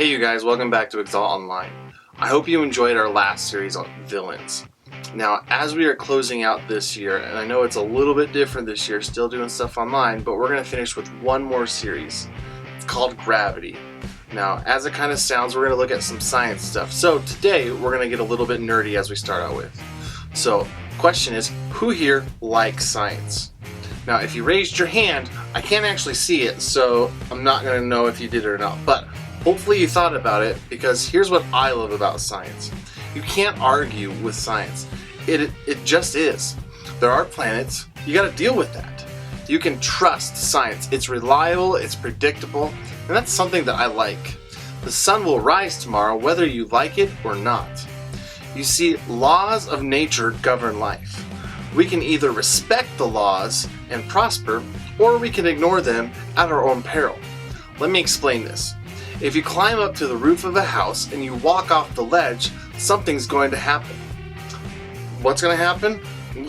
Hey you guys, welcome back to EXALT Online. I hope you enjoyed our last series on villains. Now, as we are closing out this year, and I know it's a little bit different this year, still doing stuff online, but we're going to finish with one more series. It's called Gravity. Now, as it kind of sounds, we're going to look at some science stuff. So today, we're going to get a little bit nerdy as we start out with. So, question is, who here likes science? Now, if you raised your hand, I can't actually see it, so I'm not going to know if you did it or not, but hopefully you thought about it, because here's what I love about science. You can't argue with science. It just is. There are planets, you got to deal with that. You can trust science. It's reliable, it's predictable, and that's something that I like. The sun will rise tomorrow whether you like it or not. You see, laws of nature govern life. We can either respect the laws and prosper, or we can ignore them at our own peril. Let me explain this. If you climb up to the roof of a house and you walk off the ledge, something's going to happen. What's going to happen?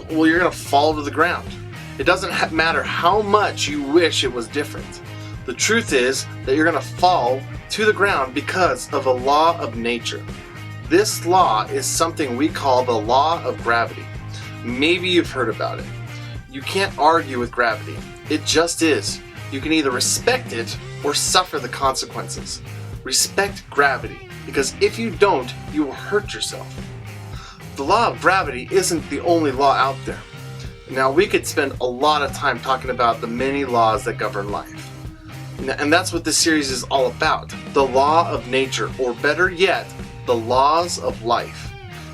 Well, you're going to fall to the ground. It doesn't matter how much you wish it was different. The truth is that you're going to fall to the ground because of a law of nature. This law is something we call the law of gravity. Maybe you've heard about it. You can't argue with gravity. It just is. You can either respect it or suffer the consequences. Respect gravity, because if you don't, you will hurt yourself. The law of gravity isn't the only law out there. Now, we could spend a lot of time talking about the many laws that govern life. And that's what this series is all about. The law of nature, or better yet, the laws of life.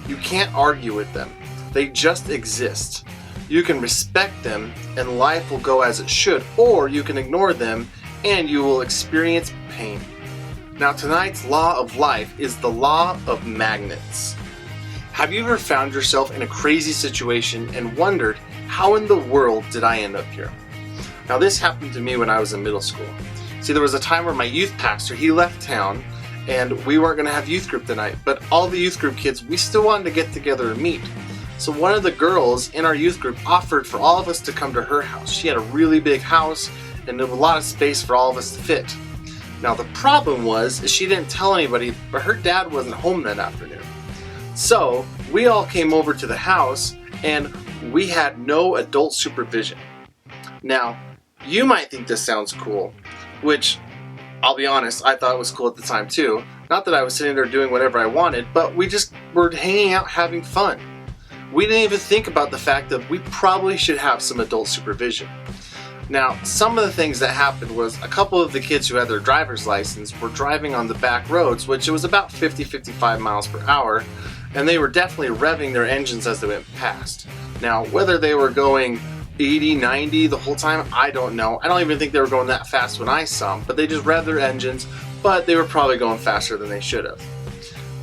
You can't argue with them. They just exist. You can respect them and life will go as it should, or you can ignore them and you will experience pain. Now, tonight's law of life is the law of magnets. Have you ever found yourself in a crazy situation and wondered, how in the world did I end up here? Now, this happened to me when I was in middle school. See, there was a time where my youth pastor, he left town and we weren't going to have youth group tonight, but all the youth group kids, we still wanted to get together and meet. So one of the girls in our youth group offered for all of us to come to her house. She had a really big house and there was a lot of space for all of us to fit. Now the problem was she didn't tell anybody, but her dad wasn't home that afternoon. So we all came over to the house and we had no adult supervision. Now, you might think this sounds cool, which I'll be honest, I thought it was cool at the time too. Not that I was sitting there doing whatever I wanted, but we just were hanging out having fun. We didn't even think about the fact that we probably should have some adult supervision. Now, some of the things that happened was a couple of the kids who had their driver's license were driving on the back roads, which it was about 50-55 miles per hour, and they were definitely revving their engines as they went past. Now, whether they were going 80, 90 the whole time, I don't know. I don't even think they were going that fast when I saw them, but they just revved their engines, but they were probably going faster than they should have.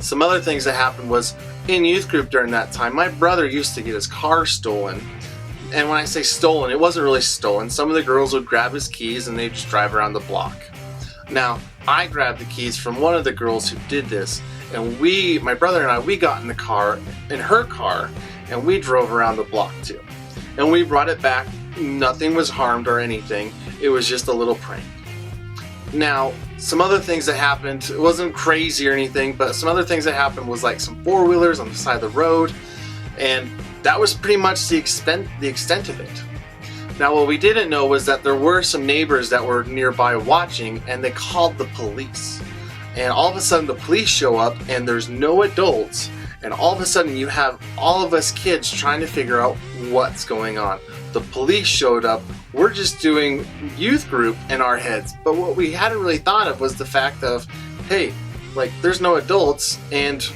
Some other things that happened was, in youth group during that time, my brother used to get his car stolen. And when I say stolen, it wasn't really stolen. Some of the girls would grab his keys and they'd just drive around the block. Now, I grabbed the keys from one of the girls who did this, and my brother and I, we got in her car, and we drove around the block too. And we brought it back. Nothing was harmed or anything. It was just a little prank. Now, some other things that happened, it wasn't crazy or anything, but some other things that happened was like some four-wheelers on the side of the road, and that was pretty much the extent of it. Now, what we didn't know was that there were some neighbors that were nearby watching, and they called the police. And all of a sudden the police show up and there's no adults, and all of a sudden you have all of us kids trying to figure out what's going on. The police showed up, we're just doing youth group in our heads, but what we hadn't really thought of was the fact of, hey, like, there's no adults, and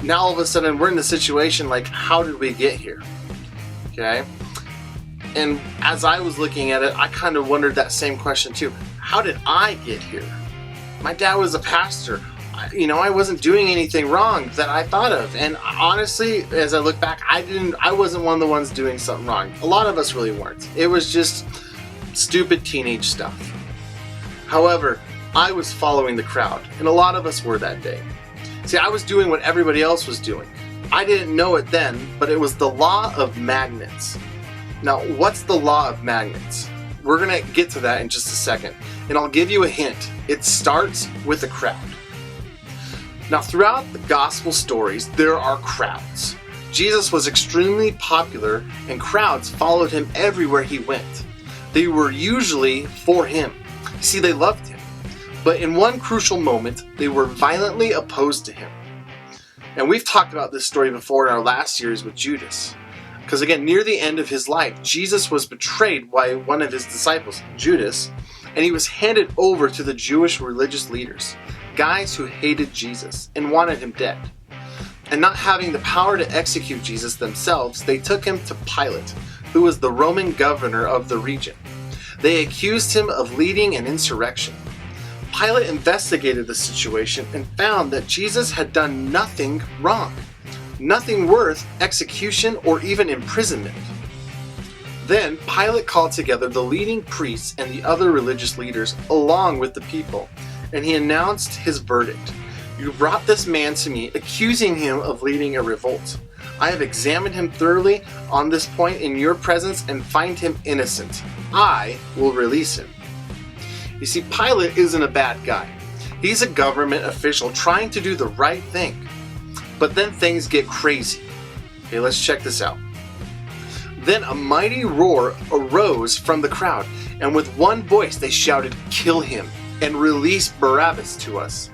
now all of a sudden we're in the situation like, how did we get here? Okay? And as I was looking at it, I kind of wondered that same question too. How did I get here? My dad was a pastor. I wasn't doing anything wrong that I thought of. And honestly, as I look back, I wasn't one of the ones doing something wrong. A lot of us really weren't. It was just stupid teenage stuff. However, I was following the crowd, and a lot of us were that day. See, I was doing what everybody else was doing. I didn't know it then, but it was the law of magnets. Now, what's the law of magnets? We're going to get to that in just a second, and I'll give you a hint. It starts with a crowd. Now, throughout the gospel stories, there are crowds. Jesus was extremely popular, and crowds followed him everywhere he went. They were usually for him. See, they loved him. But in one crucial moment, they were violently opposed to him. And we've talked about this story before in our last series with Judas. Because again, near the end of his life, Jesus was betrayed by one of his disciples, Judas, and he was handed over to the Jewish religious leaders, guys who hated Jesus and wanted him dead. And not having the power to execute Jesus themselves, they took him to Pilate, who was the Roman governor of the region. They accused him of leading an insurrection. Pilate investigated the situation and found that Jesus had done nothing wrong, nothing worth execution or even imprisonment. Then Pilate called together the leading priests and the other religious leaders along with the people, and he announced his verdict. You brought this man to me, accusing him of leading a revolt. I have examined him thoroughly on this point in your presence and find him innocent. I will release him. You see, Pilate isn't a bad guy. He's a government official trying to do the right thing. But then things get crazy. Okay, let's check this out. Then a mighty roar arose from the crowd, and with one voice they shouted, "Kill him, and release Barabbas to us."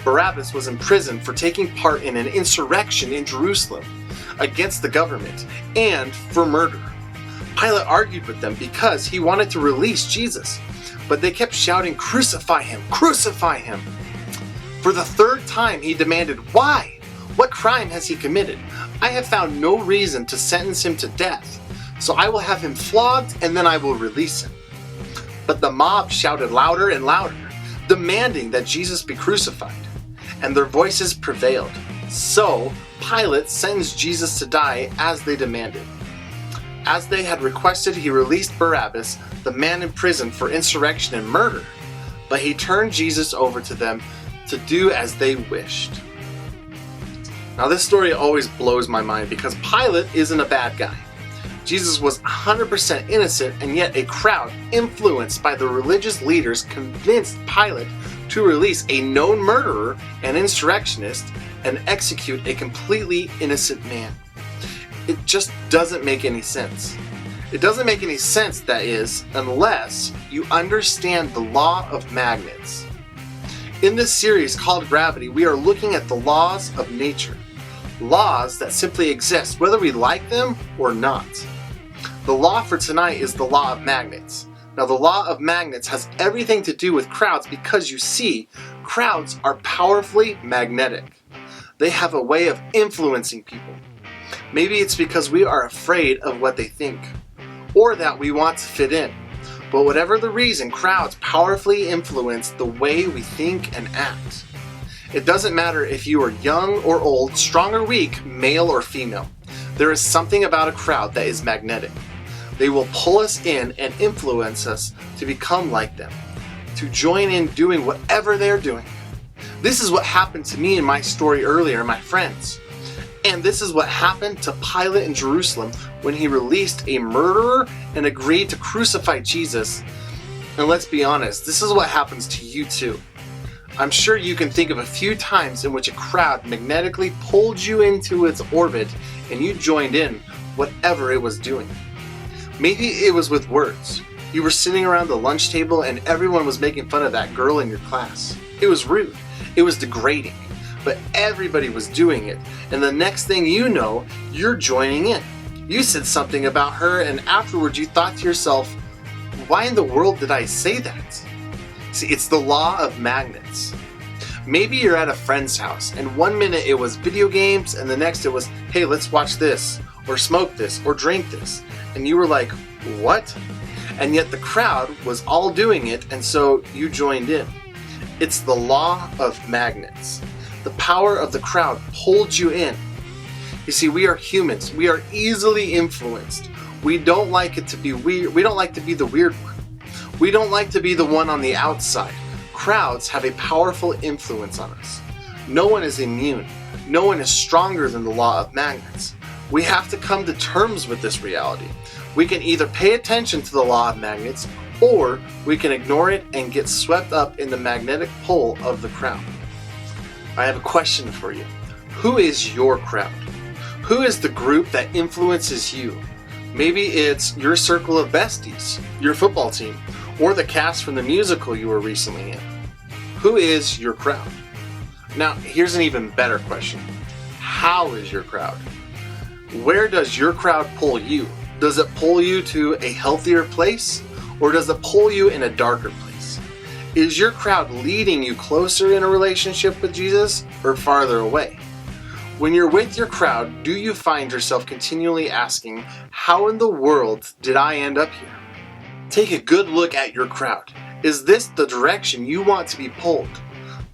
Barabbas was imprisoned for taking part in an insurrection in Jerusalem against the government and for murder. Pilate argued with them because he wanted to release Jesus, but they kept shouting, "Crucify him! Crucify him!" For the third time he demanded, "Why? What crime has he committed? I have found no reason to sentence him to death, so I will have him flogged and then I will release him." But the mob shouted louder and louder, demanding that Jesus be crucified, and their voices prevailed. So Pilate sentenced Jesus to die as they demanded. As they had requested, he released Barabbas, the man in prison for insurrection and murder, but he turned Jesus over to them to do as they wished. Now this story always blows my mind because Pilate isn't a bad guy. Jesus was 100% innocent, and yet a crowd influenced by the religious leaders convinced Pilate to release a known murderer and insurrectionist and execute a completely innocent man. It just doesn't make any sense. It doesn't make any sense, that is, unless you understand the law of magnets. In this series called Gravity, we are looking at the laws of nature. Laws that simply exist, whether we like them or not. The law for tonight is the law of magnets. Now, the law of magnets has everything to do with crowds because you see, crowds are powerfully magnetic. They have a way of influencing people. Maybe it's because we are afraid of what they think, or that we want to fit in. But whatever the reason, crowds powerfully influence the way we think and act. It doesn't matter if you are young or old, strong or weak, male or female. There is something about a crowd that is magnetic. They will pull us in and influence us to become like them, to join in doing whatever they're doing. This is what happened to me in my story earlier, my friends. And this is what happened to Pilate in Jerusalem when he released a murderer and agreed to crucify Jesus. And let's be honest, this is what happens to you too. I'm sure you can think of a few times in which a crowd magnetically pulled you into its orbit and you joined in whatever it was doing. Maybe it was with words. You were sitting around the lunch table and everyone was making fun of that girl in your class. It was rude. It was degrading. But everybody was doing it, and the next thing you know, you're joining in. You said something about her, and afterwards you thought to yourself, why in the world did I say that? See, it's the law of magnets. Maybe you're at a friend's house, and one minute it was video games, and the next it was, hey, let's watch this, or smoke this, or drink this. And you were like, what? And yet the crowd was all doing it, and so you joined in. It's the law of magnets. The power of the crowd pulled you in. You see, we are humans. We are easily influenced. We don't like it to be weird. We don't like to be the weird one. We don't like to be the one on the outside. Crowds have a powerful influence on us. No one is immune. No one is stronger than the law of magnets. We have to come to terms with this reality. We can either pay attention to the law of magnets, or we can ignore it and get swept up in the magnetic pull of the crowd. I have a question for you. Who is your crowd? Who is the group that influences you? Maybe it's your circle of besties, your football team, or the cast from the musical you were recently in. Who is your crowd? Now, here's an even better question. How is your crowd? Where does your crowd pull you? Does it pull you to a healthier place, or does it pull you in a darker place? Is your crowd leading you closer in a relationship with Jesus or farther away? When you're with your crowd, do you find yourself continually asking, how in the world did I end up here? Take a good look at your crowd. Is this the direction you want to be pulled?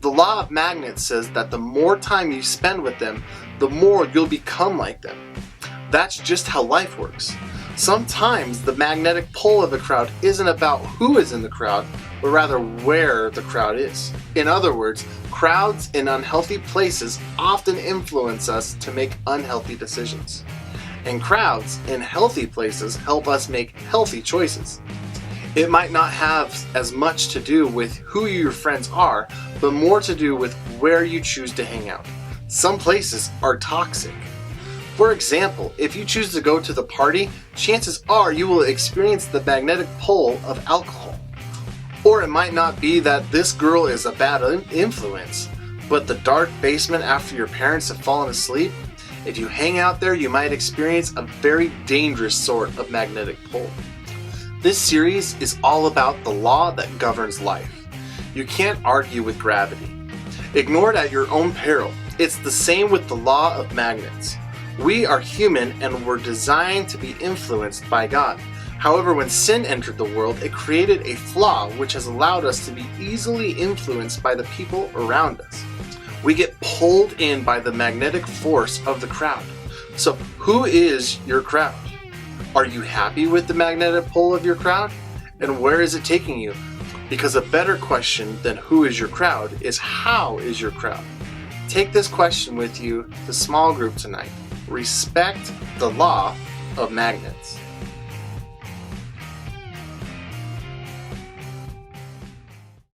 The law of magnets says that the more time you spend with them, the more you'll become like them. That's just how life works. Sometimes the magnetic pull of a crowd isn't about who is in the crowd, but rather where the crowd is. In other words, crowds in unhealthy places often influence us to make unhealthy decisions. And crowds in healthy places help us make healthy choices. It might not have as much to do with who your friends are, but more to do with where you choose to hang out. Some places are toxic. For example, if you choose to go to the party, chances are you will experience the magnetic pull of alcohol. Or it might not be that this girl is a bad influence, but the dark basement after your parents have fallen asleep, if you hang out there, you might experience a very dangerous sort of magnetic pull. This series is all about the law that governs life. You can't argue with gravity. Ignore it at your own peril. It's the same with the law of magnets. We are human and were designed to be influenced by God. However, when sin entered the world, it created a flaw which has allowed us to be easily influenced by the people around us. We get pulled in by the magnetic force of the crowd. So, who is your crowd? Are you happy with the magnetic pull of your crowd? And where is it taking you? Because a better question than who is your crowd is how is your crowd? Take this question with you to small group tonight. Respect the law of magnets.